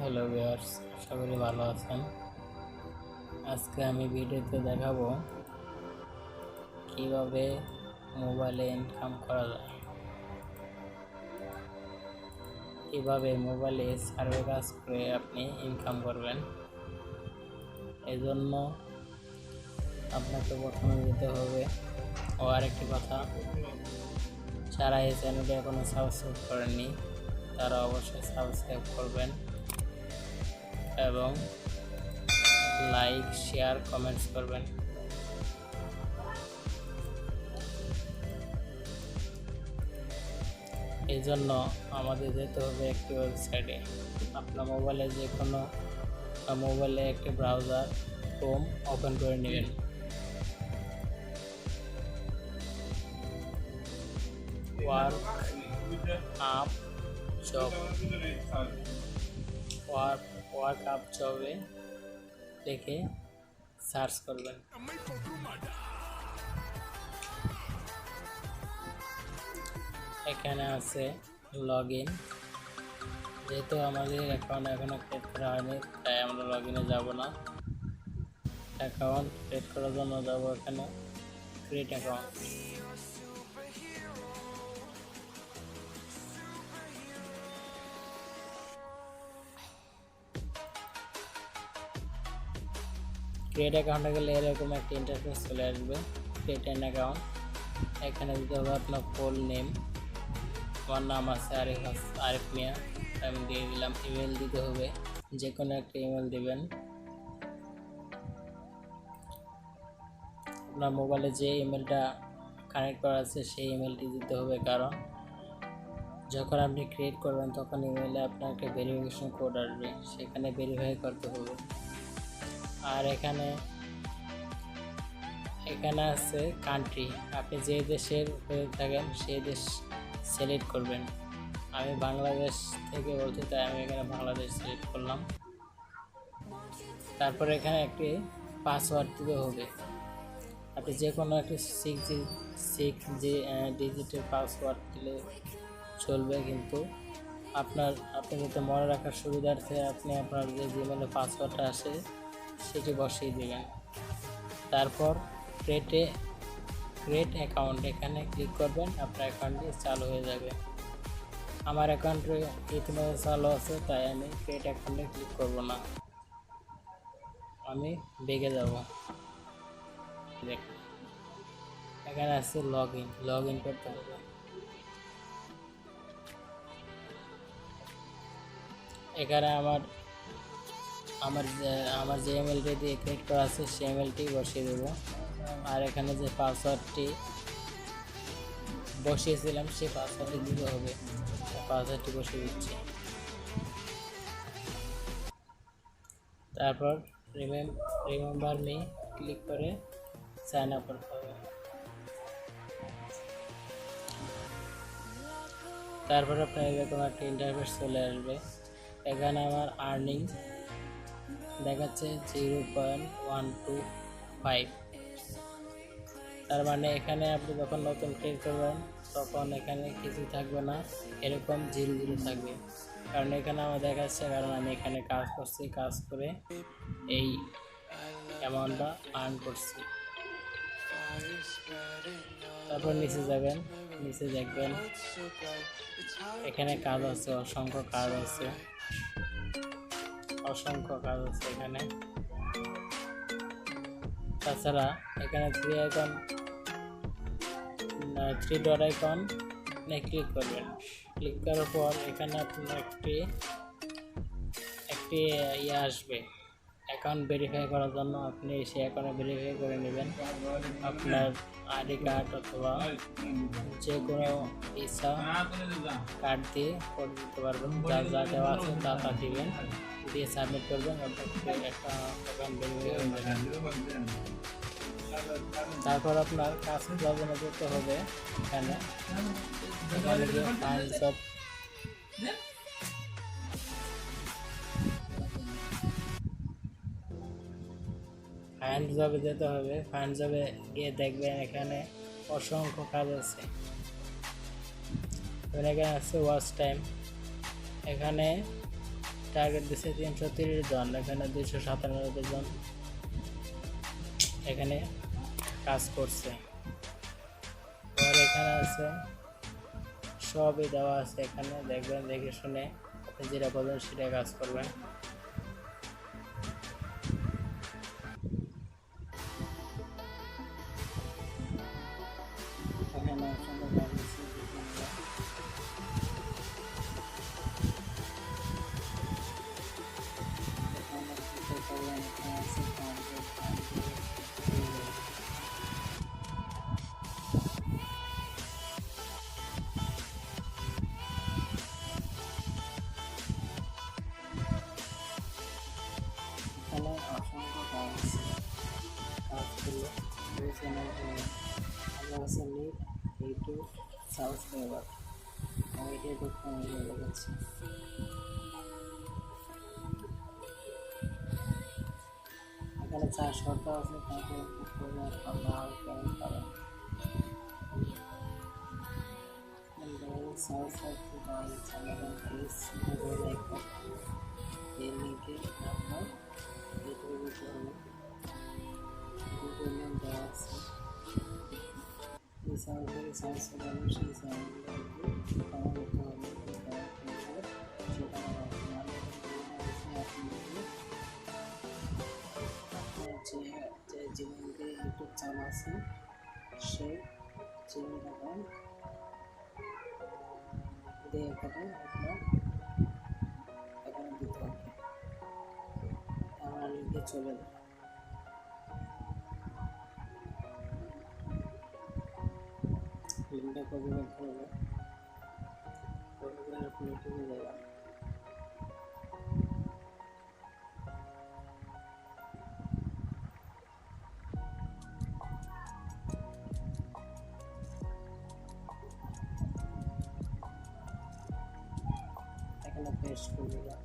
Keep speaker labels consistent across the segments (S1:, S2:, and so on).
S1: Hello viewers, আশা করি ভালো আছেন। আজকে আমি ভিডিওতে দেখাবো কিভাবে মোবাইলে ইনকাম করা যায়, কিভাবে মোবাইলে সার্ভে কাজ করে আপনি ইনকাম করবেন। এজন্য আপনাকে প্রথমে যেতে হবে, ও আরেকটি কথা, যারা এই চ্যানেলটি এখনো সাবস্ক্রাইব করেননি তারা অবশ্যই সাবস্ক্রাইব করবেন এবং লাইক, শেয়ার, কমেন্টস করবেন। এই জন্য আমাদের যেতে হবে একটি ওয়েবসাইটে। আপনার মোবাইলে যে কোনো মোবাইলে একটি ব্রাউজার ক্রোম ওপেন করে নেবেন। ওয়ার্ক আপ জবে লিখে সার্চ করবেন। এখানে আছে লগ ইন। যেহেতু আমাদের অ্যাকাউন্ট এখনো ক্রিয়েট করা হয়নি তাই আমরা লগ ইনে যাব না। অ্যাকাউন্ট ক্রিয়েট করার জন্য যাব এখানে ক্রিয়েট অ্যাকাউন্ট। ক্রিয়েট অ্যাকাউন্টে গেলে এরকম একটা ইন্টারফেস চলে আসবে, ক্রিয়েট অ্যান অ্যাকাউন্ট। এখানে দিতে হবে আপনার ফুল নেম। আমার নাম আছে আরিফ মিয়া, আমি দিয়ে দিলাম। ইমেল দিতে হবে, যে কোনো একটা ইমেল দিবেন। আপনার মোবাইলে যে ইমেলটা কানেক্ট করা আছে সেই ইমেলটি দিতে হবে, কারণ যখন আপনি ক্রিয়েট করবেন তখন ইমেলে আপনার একটা ভেরিফিকেশন কোড আসবে, সেখানে ভেরিফাই করতে হবে। আর এখানে আছে কান্ট্রি, আপনি যে দেশের হয়ে থাকেন সেই দেশ সিলেক্ট করবেন। আমি বাংলাদেশ থেকে বলছি তাই আমি এখানে বাংলাদেশ সিলেক্ট করলাম। তারপর এখানে একটি পাসওয়ার্ড দিতে হবে। আপনি যে কোনো একটি সিক্স ডিজিটের পাসওয়ার্ড দিলে চলবে, কিন্তু আপনি যাতে মনে রাখার সুবিধার্থে আপনি আপনার যে জিমেলে পাসওয়ার্ডটা আসে সেটি বসিয়ে দেবেন। তারপর ক্রিয়েট অ্যাকাউন্ট এখানে ক্লিক করবেন, আপনার অ্যাকাউন্টটি চালু হয়ে যাবে। আমার অ্যাকাউন্টে ইতিমধ্যে চালু আছে তাই আমি ক্রিয়েট অ্যাকাউন্টে ক্লিক করব না, আমি বেগে যাব। এখানে আছে লগ ইন করতে হবে। এখানে আমার যে ইমেলটি দিয়ে ক্রিয়েট করা আছে সেই ইমেলটি বসিয়ে দেবো। আর এখানে যে পাসওয়ার্ডটি বসিয়েছিলাম সেই পাসওয়ার্ডটি দিতে হবে, পাসওয়ার্ডটি বসিয়ে দিচ্ছি। তারপর রিমেম্বার মি ক্লিক করে সাইন আপ করতে হবে। তারপর আপনার এরকম একটা ইন্টারফেস চলে আসবে। এখানে আমার আর্নিং দেখাচ্ছে 0.125। তার মানে এখানে আপনি যখন নতুন ক্রিয়েট করবেন তখন এখানে কিছু থাকবে না, এরকম 0 থাকবে। কারণ এখানে আমার দেখাচ্ছে, কারণ আমি এখানে কাজ করছি, কাজ করে এই অ্যামাউন্টটা আর্ন করছি। তারপর নিচে যাবেন, নিচে দেখবেন এখানে কাজ আছে, অসংখ্য কাজ আছে এখানে। তাছাড়া এখানে থ্রি ডট আইকন ক্লিক করবেন। ক্লিক করার পর এখানে আপনার একটি আসবে অ্যাকাউন্ট ভেরিফাই করার জন্য। আপনি সেই অ্যাকাউন্ট ভেরিফাই করে নেবেন। আপনার আইডি কার্ড অথবা যে কোনো ভিসা কার্ড দিয়ে করে দিতে পারবেন। যা দেওয়া আছে তা দিবেন, দিয়ে সাবমিট করবেন, আপনার একটা অ্যাকাউন্ট ভেরিফাই হয়ে যাবে। তারপর আপনার কাজ জন্য যেতে হবে এখানে গিয়ে ফাইন্ড জবে যেতে হবে। ফাইন্ড জবে গিয়ে দেখবেন এখানে অসংখ্য কাজ আছে। এখানে আছে ওয়াচ টাইম। এখানে টার্গেট দিচ্ছে 330 জন, এখানে 297 জন এখানে কাজ করছে। আর এখানে আছে সবই দেওয়া আছে, এখানে দেখবেন, দেখে শুনে আপনি যেটা বলেন সেটা কাজ করবেন। এখানে অপশনটা দেওয়া আছে, এখানে অসংখ্য কাজ আছে, কাজগুলো চ্যানেল আছে লিড ইউটিউব সাবস্ক্রাইবার, আমি এটা দেখতে আমি বলে গেছি। এখানে 4 শর্ত আছে, তাকে আপনারা কেমন পাবেন। সাবস্ক্রাইব করতে হবে চ্যানেল প্লিজ লাইক করুন, এই লিঙ্কে আপনার ইউটিউবে করুন, গুগল লিঙ্ক দেওয়া আছে। এই চ্যানেলটি সাবস্ক্রাইব করুন, সেই চ্যানেলটি কমেন্ট করতে হবে, সেটা যে জিমেইলে ইউটিউব চ্যানেল আছে সেই জিমেইল অ্যাকাউন্ট দিয়ে এখানে আপনার এখানে দিতে হবে। আমার লিঙ্কে চলে যাবে, লিঙ্কটা কপি করতে হবে, কপি করে আপনি ইউটিউবে যাবেন। এখানে পেস্ট করে দিলাম,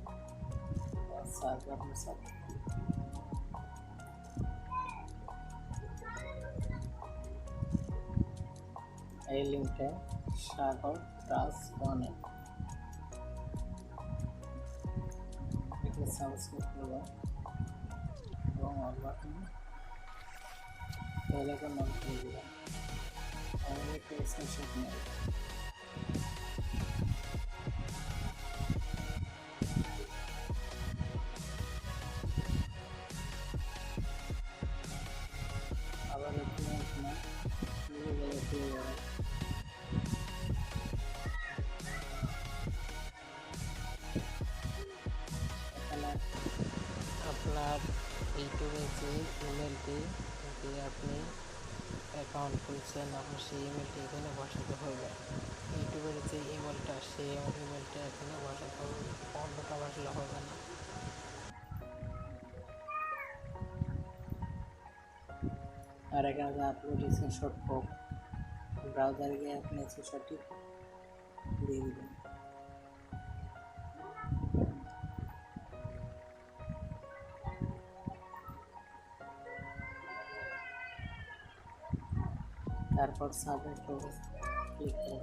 S1: সার্চ আপনি সার্চ এই লিঙ্কটা সাগর প্লাস 1 এখানে সাবস্ক্রাইব করবেন এবং অল বাটন বেলাইকন অন করে দিবেন। আমি একটা স্ক্রিনশট নেব, আবার এখানে আপনার নিজে জায়গায় ফিরে যাবেন। এখানে আপনার ইউটিউবে যে ইমেলটি দিয়ে আপনি অ্যাকাউন্ট খুলছেন, আপনার সেই ইমেলটি এখানে বসাতে হবে। ইউটিউবের যে ইমেলটা, সেই ইমেলটা এখানে বসাতে হবে, অন্যটা বসালে হবে না। আর এখানে যে আপলোড স্ক্রিনশট হোক, ব্রাউজারে গিয়ে আপনি স্ক্রিনশটটি দিয়ে দিবেন। তারপর সাবমিট ক্লিক করবেন।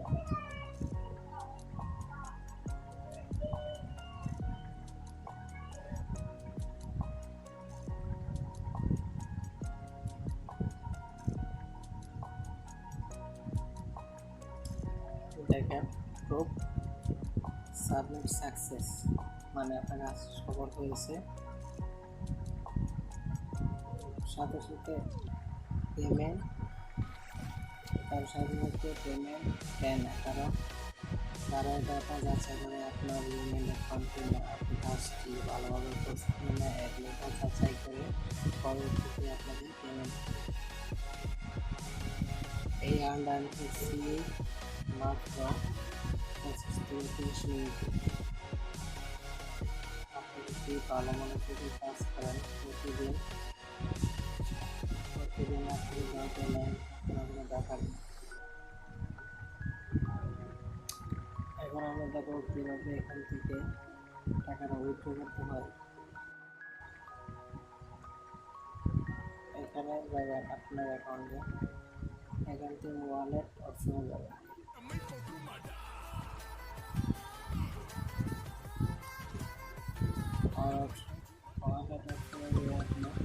S1: দেখেন প্রুফ সাবমিট সাকসেস, মানে আপনার কাজ সফল হয়েছে। সাথে সাথে পেমেন্ট, তার সাথে সাথে পেমেন্ট দেয় না, কারণ তারা ডাটা যাচাই করে আপনার ইমেল অ্যাকাউন্টে আপনি কাজটি ভালোভাবে করছেন না, এগুলো যাচাই করে পরবর্তীতে আপনাদের পেমেন্ট। এই আন্ডারসি মাত্র 25 থেকে 30 মিনিট। আপনি যদি ভালো মনে করে কাজ করেন, প্রতিদিন আপনি যা পেমেন্ট আপনার দেখাবেন। এখন আমরা দেখো কীভাবে এখান থেকে টাকাটা উইথড্র করতে হয়। এখানে যাবেন আপনার অ্যাকাউন্টে, এখান থেকে ওয়ালেট অপশনে যাবেন। আর পাওয়াটা ট্যাপ করে দিয়ে আপনার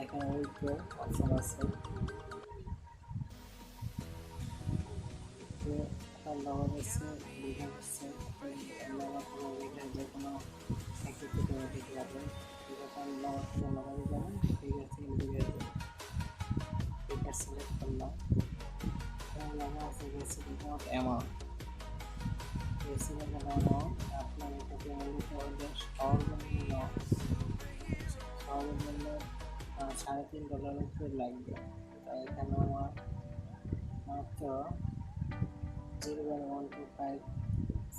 S1: এখানে উইথড্র অপশন আছে, যে কোনো একটি দিতে পারবেন। ঠিক আছে, এটা সিলেক্ট করলাম, অ্যামাউন্ট আপনার এটাকে সর্বনিম্ন $3.5 উপরে লাগবে। তাই এখানে আমার মাত্র 0.125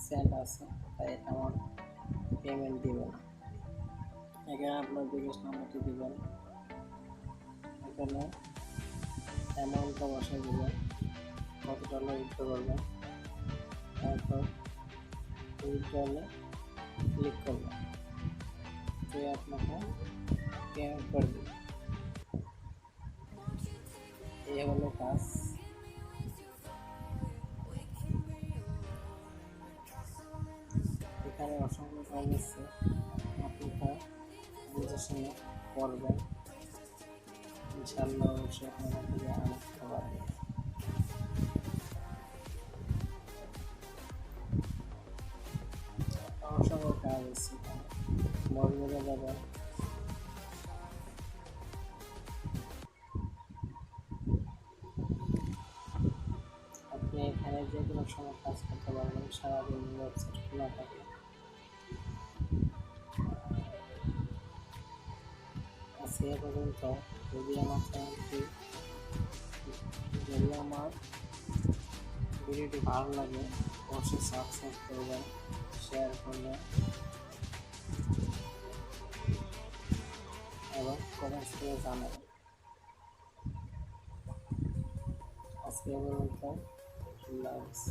S1: সেন্ট আছে, তাই আমার পেমেন্ট দিবে না। এখানে আপনার বিকাশ নাম্বারটি দেবেন, এখানে অ্যামাউন্টটা বসাই দেবেন, কত ডলার উঠতে পারবেন, তারপর উইথড্রলে ক্লিক করবেন, তো আপনাকে পেমেন্ট করে দেবে। এই হলো কাজ। এখানে অসংখ্য কাজ আছে, আপনি তা বুঝে শুনে করবেন, ইনশাআল্লাহ অবশ্যই আপনারা থেকে আনতে পারবেন। অসংখ্য কাজ আছে, মজুরে যাবেন, আপনি এখানে যে কোনো সময় কাজ করতে পারবেন, সারাদিন ওয়েবসাইট খোলা থাকে। আজকে এ পর্যন্ত। যদি আমার ভিডিওটি ভালো লাগে অবশ্যই সাবস্ক্রাইব করবেন, শেয়ার করবেন এবং কমেন্টস করে জানাবেন। আজকে এ পর্যন্ত। আল্লাহ হাফেজ।